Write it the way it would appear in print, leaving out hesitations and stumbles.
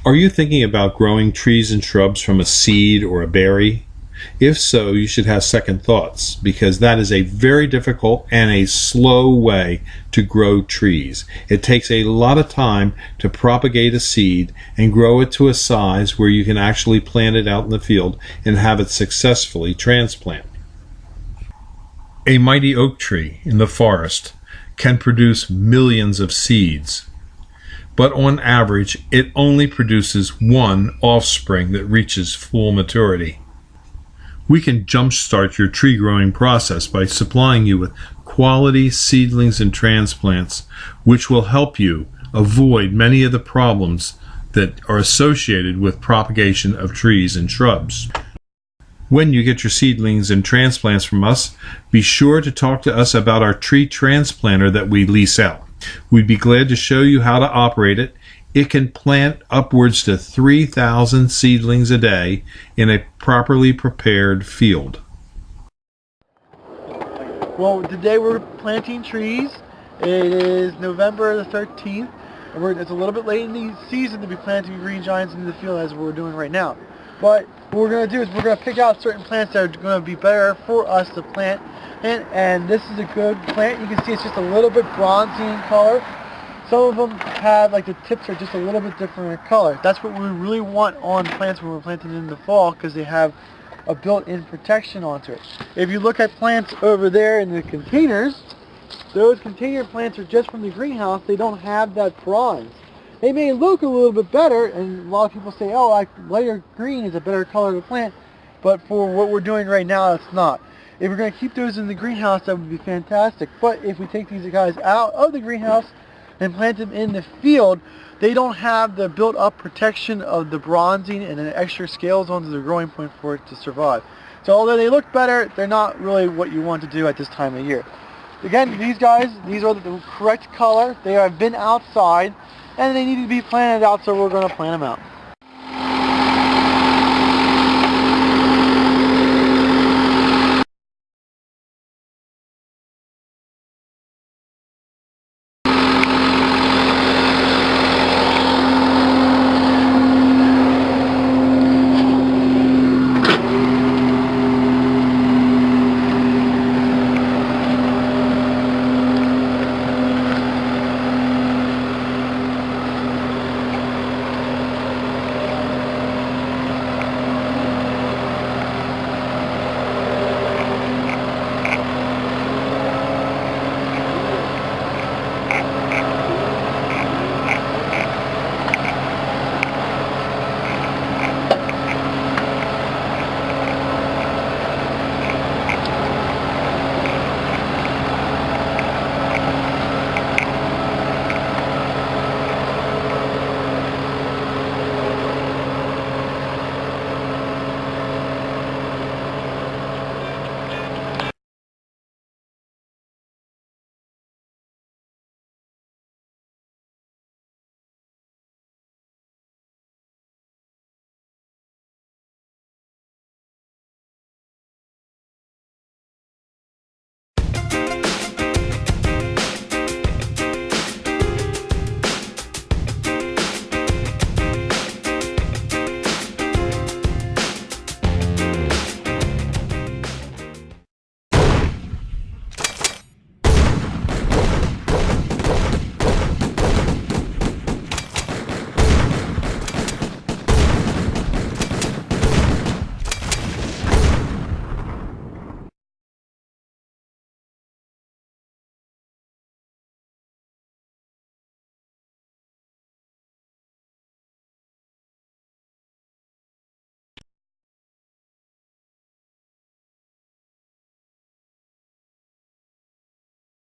Are you thinking about growing trees and shrubs from a seed or a berry? If so, you should have second thoughts, because that is a very difficult and a slow way to grow trees. It takes a lot of time to propagate a seed and grow it to a size where you can actually plant it out in the field and have it successfully transplant. A mighty oak tree in the forest can produce millions of seeds, but on average it only produces one offspring that reaches full maturity. We can jumpstart your tree growing process by supplying you with quality seedlings and transplants, which will help you avoid many of the problems that are associated with propagation of trees and shrubs. When you get your seedlings and transplants from us, be sure to talk to us about our tree transplanter that we lease out. We'd be glad to show you how to operate it. It can plant upwards to 3,000 seedlings a day in a properly prepared field. Well, today we're planting trees. It is November the 13th, and it's a little bit late in the season to be planting green giants in the field as we're doing right now. But what we're going to do is we're going to pick out certain plants that are going to be better for us to plant. And this is a good plant. You can see it's just a little bit bronzy in color. Some of them have, like, the tips are just a little bit different in color. That's what we really want on plants when we're planting in the fall, because they have a built-in protection onto it. If you look at plants over there in the containers, those container plants are just from the greenhouse. They don't have that bronze. They may look a little bit better, and a lot of people say, oh, lighter green is a better color to plant, but for what we're doing right now, it's not. If we're going to keep those in the greenhouse, that would be fantastic. But if we take these guys out of the greenhouse and plant them in the field, they don't have the built-up protection of the bronzing and the extra scales onto the growing point for it to survive. So although they look better, they're not really what you want to do at this time of year. Again, these are the correct color. They have been outside, and they need to be planted out, so we're going to plant them out.